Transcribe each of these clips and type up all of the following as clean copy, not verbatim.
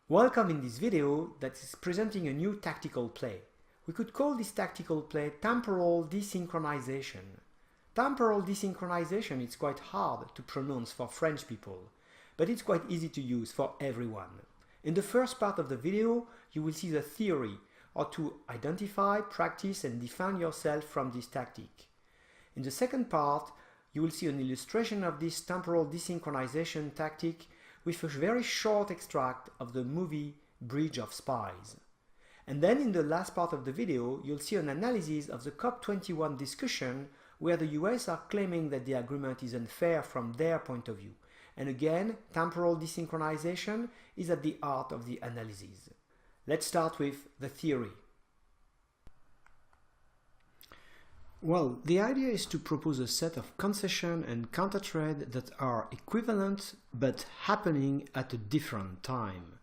Welcome in this video that is presenting a new tactical play. We could call this tactical play temporal desynchronization. Temporal desynchronization is quite hard to pronounce for French people, but it's quite easy to use for everyone. In the first part of the video, you will see the theory, or to identify, practice and defend yourself from this tactic. In the second part, you will see an illustration of this temporal desynchronization tactic with a very short extract of the movie Bridge of Spies. And then in the last part of the video, you'll see an analysis of the COP21 discussion where the US are claiming that the agreement is unfair from their point of view. And again, temporal desynchronization is at the heart of the analysis. Let's start with the theory. Well, the idea is to propose a set of concession and counter-trade that are equivalent but happening at a different time.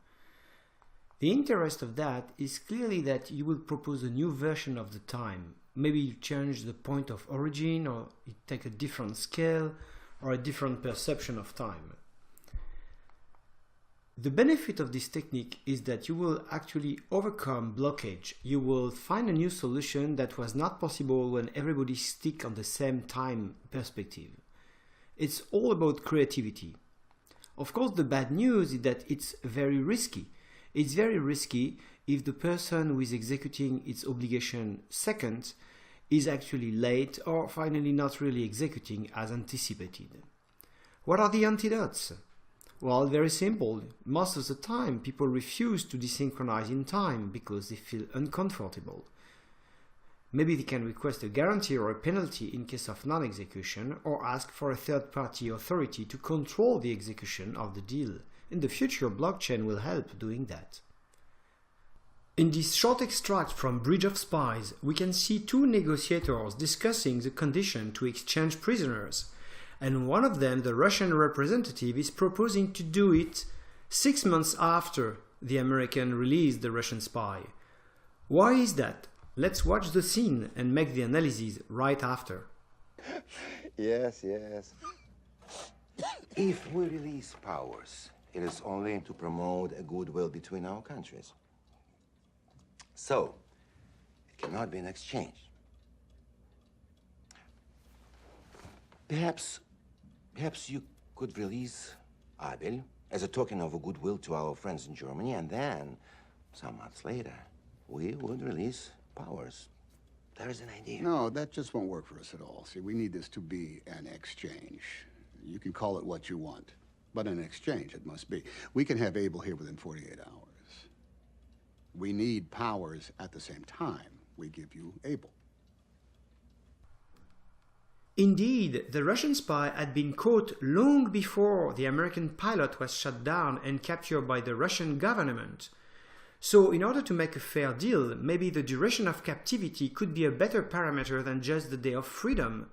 The interest of that is clearly that you will propose a new version of the time. Maybe you change the point of origin, or you take a different scale or a different perception of time. The benefit of this technique is that you will actually overcome blockage. You will find a new solution that was not possible when everybody stick on the same time perspective. It's all about creativity. Of course, the bad news is that it's very risky. It's very risky if the person who is executing its obligation second is actually late or finally not really executing as anticipated. What are the antidotes? Well, very simple. Most of the time, people refuse to desynchronize in time because they feel uncomfortable. Maybe they can request a guarantee or a penalty in case of non-execution, or ask for a third-party authority to control the execution of the deal. In the future, blockchain will help doing that. In this short extract from Bridge of Spies, we can see two negotiators discussing the condition to exchange prisoners. And one of them, the Russian representative, is proposing to do it 6 months after the American released the Russian spy. Why is that? Let's watch the scene and make the analysis right after. Yes. If we release powers, it is only to promote a goodwill between our countries. So, it cannot be an exchange. Perhaps you could release Abel as a token of a goodwill to our friends in Germany, and then, some months later, we would release powers. There is an idea. No, that just won't work for us at all. See, we need this to be an exchange. You can call it what you want, but an exchange it must be. We can have Abel here within 48 hours. We need powers at the same time. We give you Abel. Indeed, the Russian spy had been caught long before the American pilot was shot down and captured by the Russian government. So in order to make a fair deal, maybe the duration of captivity could be a better parameter than just the day of freedom.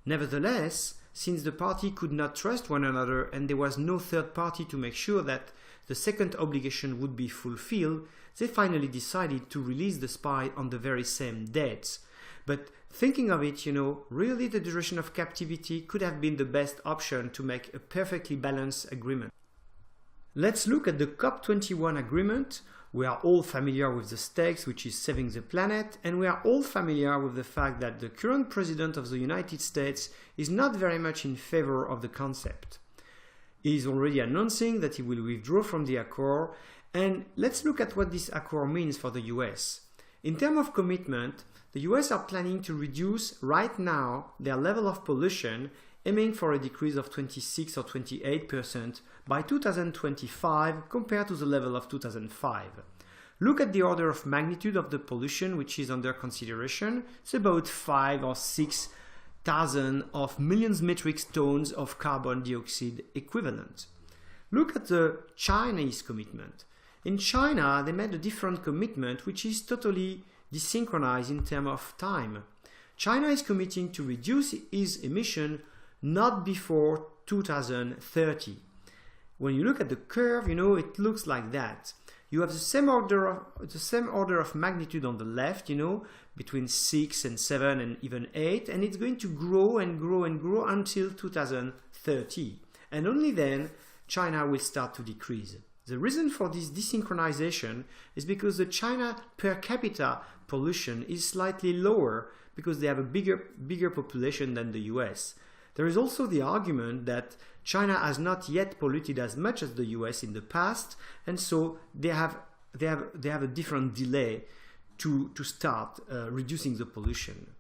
Nevertheless, since the party could not trust one another and there was no third party to make sure that the second obligation would be fulfilled, they finally decided to release the spy on the very same dates. But thinking of it, really the duration of captivity could have been the best option to make a perfectly balanced agreement. Let's look at the COP21 agreement. We are all familiar with the stakes, which is saving the planet, and we are all familiar with the fact that the current president of the United States is not very much in favor of the concept. He is already announcing that he will withdraw from the accord, and let's look at what this accord means for the US. In terms of commitment, the US are planning to reduce right now their level of pollution, aiming for a decrease of 26 or 28% by 2025 compared to the level of 2005. Look at the order of magnitude of the pollution which is under consideration. It's about 5 or 6,000 of millions metric tons of carbon dioxide equivalent. Look at the Chinese commitment. In China, they made a different commitment which is totally desynchronized in terms of time. China is committing to reduce its emission not before 2030. When you look at the curve, it looks like that. You have the same order of magnitude on the left, between 6 and 7 and even 8, and it's going to grow and grow and grow until 2030. And only then China will start to decrease. The reason for this desynchronization is because the China per capita pollution is slightly lower because they have a bigger population than the US. There is also the argument that China has not yet polluted as much as the US in the past, and so they have a different delay to start reducing the pollution.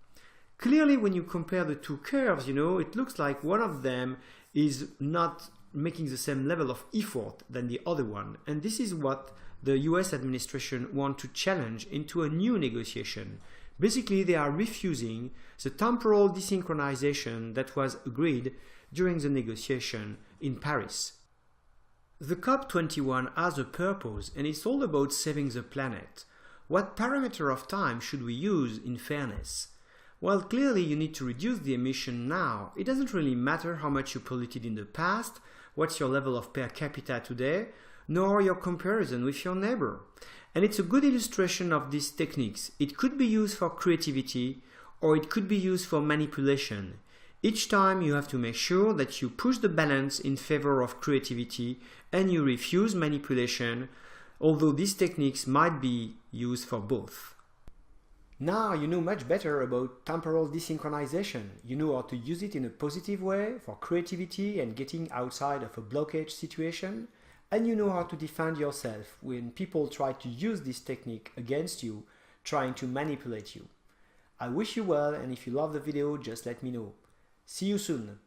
Clearly, when you compare the two curves, it looks like one of them is not making the same level of effort than the other one. And this is what the US administration want to challenge into a new negotiation. Basically, they are refusing the temporal desynchronization that was agreed during the negotiation in Paris. The COP21 has a purpose, and it's all about saving the planet. What parameter of time should we use in fairness? Well, clearly you need to reduce the emission now. It doesn't really matter how much you polluted in the past, what's your level of per capita today, nor your comparison with your neighbor. And it's a good illustration of these techniques. It could be used for creativity, or it could be used for manipulation. Each time you have to make sure that you push the balance in favor of creativity and you refuse manipulation, although these techniques might be used for both. Now you know much better about temporal desynchronization. You know how to use it in a positive way for creativity and getting outside of a blockage situation. And you know how to defend yourself when people try to use this technique against you, trying to manipulate you. I wish you well, and if you love the video, just let me know. See you soon.